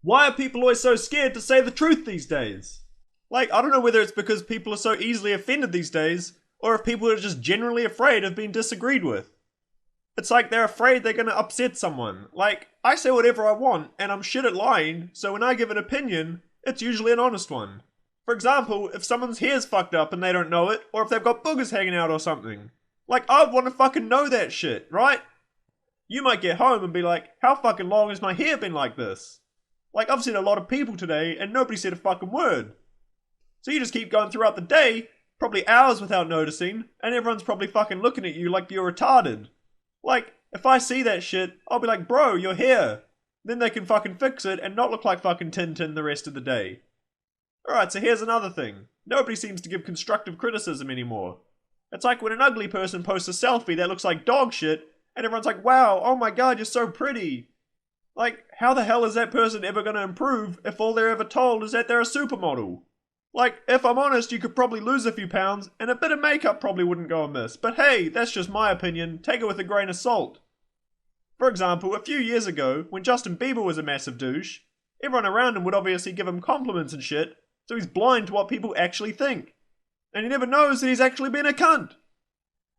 Why are people always so scared to say the truth these days? Like, I don't know whether it's because people are so easily offended these days, or if people are just generally afraid of being disagreed with. It's like they're afraid they're gonna upset someone. Like, I say whatever I want, and I'm shit at lying, so when I give an opinion, it's usually an honest one. For example, if someone's hair's fucked up and they don't know it, or if they've got boogers hanging out or something. Like, I'd want to fucking know that shit, right? You might get home and be like, how fucking long has my hair been like this? Like, I've seen a lot of people today, and nobody said a fucking word. So you just keep going throughout the day, probably hours without noticing, and everyone's probably fucking looking at you like you're retarded. Like, if I see that shit, I'll be like, bro, your hair. Then they can fucking fix it and not look like fucking Tintin the rest of the day. Alright, so here's another thing. Nobody seems to give constructive criticism anymore. It's like when an ugly person posts a selfie that looks like dog shit, and everyone's like, wow, oh my god, you're so pretty. Like, how the hell is that person ever gonna improve if all they're ever told is that they're a supermodel? Like, if I'm honest, you could probably lose a few pounds, and a bit of makeup probably wouldn't go amiss. But hey, that's just my opinion, take it with a grain of salt. For example, a few years ago, when Justin Bieber was a massive douche, everyone around him would obviously give him compliments and shit, so he's blind to what people actually think. And he never knows that he's actually been a cunt.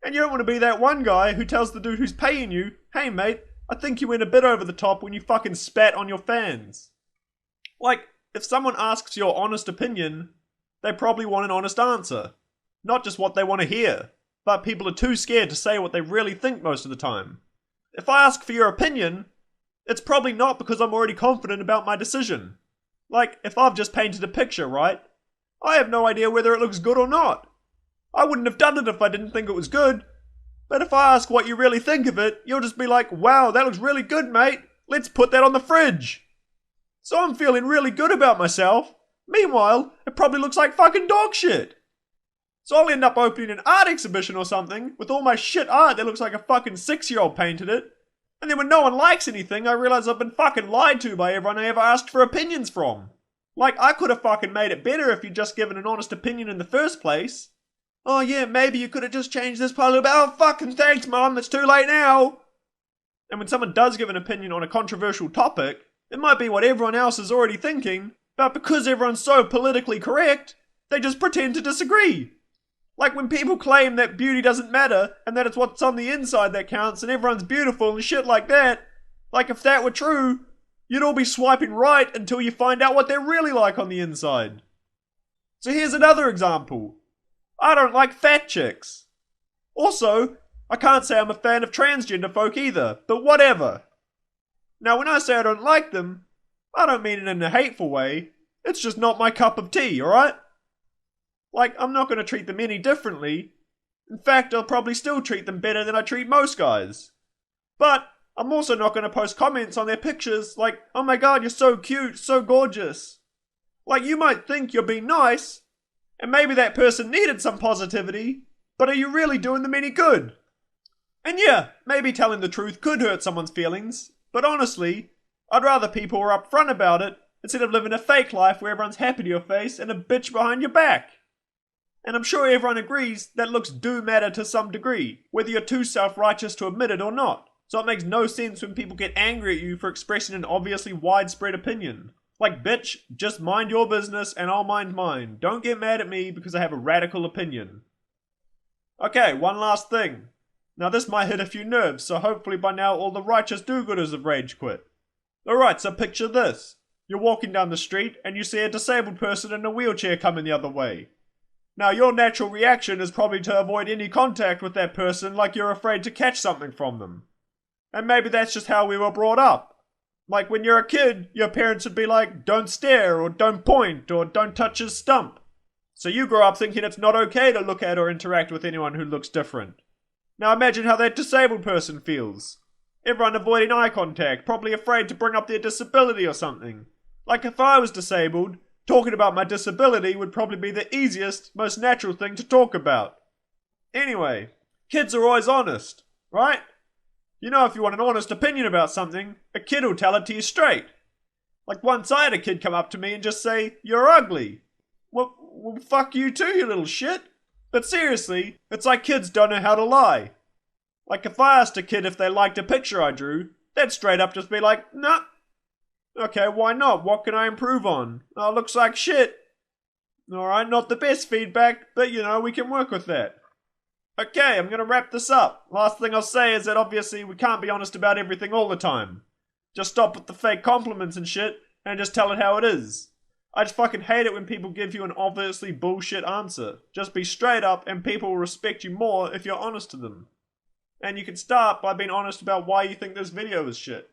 And you don't want to be that one guy who tells the dude who's paying you, hey mate, I think you went a bit over the top when you fucking spat on your fans. Like, if someone asks your honest opinion, they probably want an honest answer. Not just what they want to hear, but people are too scared to say what they really think most of the time. If I ask for your opinion, it's probably not because I'm already confident about my decision. Like, if I've just painted a picture, right? I have no idea whether it looks good or not. I wouldn't have done it if I didn't think it was good. But if I ask what you really think of it, you'll just be like, wow, that looks really good, mate. Let's put that on the fridge. So I'm feeling really good about myself. Meanwhile, it probably looks like fucking dog shit. So I'll end up opening an art exhibition or something with all my shit art that looks like a fucking 6-year-old painted it. And then when no one likes anything, I realize I've been fucking lied to by everyone I ever asked for opinions from. Like, I could have fucking made it better if you'd just given an honest opinion in the first place. Oh yeah, maybe you could have just changed this part a little bit. Oh fucking thanks, Mum, it's too late now. And when someone does give an opinion on a controversial topic, it might be what everyone else is already thinking, but because everyone's so politically correct, they just pretend to disagree. Like when people claim that beauty doesn't matter, and that it's what's on the inside that counts, and everyone's beautiful and shit like that. Like if that were true, you'd all be swiping right until you find out what they're really like on the inside. So here's another example. I don't like fat chicks. Also, I can't say I'm a fan of transgender folk either, but whatever. Now when I say I don't like them, I don't mean it in a hateful way, it's just not my cup of tea, alright? Like, I'm not going to treat them any differently. In fact, I'll probably still treat them better than I treat most guys. But I'm also not going to post comments on their pictures like, oh my god, you're so cute, so gorgeous. Like, you might think you're being nice, and maybe that person needed some positivity, but are you really doing them any good? And yeah, maybe telling the truth could hurt someone's feelings, but honestly, I'd rather people were upfront about it instead of living a fake life where everyone's happy to your face and a bitch behind your back. And I'm sure everyone agrees that looks do matter to some degree, whether you're too self-righteous to admit it or not. So it makes no sense when people get angry at you for expressing an obviously widespread opinion. Like, bitch, just mind your business and I'll mind mine. Don't get mad at me because I have a radical opinion. Okay, one last thing. Now this might hit a few nerves, so hopefully by now all the righteous do-gooders have rage quit. Alright, so picture this. You're walking down the street and you see a disabled person in a wheelchair coming the other way. Now your natural reaction is probably to avoid any contact with that person like you're afraid to catch something from them. And maybe that's just how we were brought up. Like when you're a kid, your parents would be like, don't stare, or don't point, or don't touch his stump. So you grow up thinking it's not okay to look at or interact with anyone who looks different. Now imagine how that disabled person feels. Everyone avoiding eye contact, probably afraid to bring up their disability or something. Like if I was disabled, talking about my disability would probably be the easiest, most natural thing to talk about. Anyway, kids are always honest, right? You know, if you want an honest opinion about something, a kid will tell it to you straight. Like once I had a kid come up to me and just say, you're ugly. Well, fuck you too, you little shit. But seriously, it's like kids don't know how to lie. Like if I asked a kid if they liked a picture I drew, they'd straight up just be like, nah. Okay, why not? What can I improve on? Oh, looks like shit. Alright, not the best feedback, but you know, we can work with that. Okay, I'm gonna wrap this up. Last thing I'll say is that obviously we can't be honest about everything all the time. Just stop with the fake compliments and shit, and just tell it how it is. I just fucking hate it when people give you an obviously bullshit answer. Just be straight up and people will respect you more if you're honest to them. And you can start by being honest about why you think this video is shit.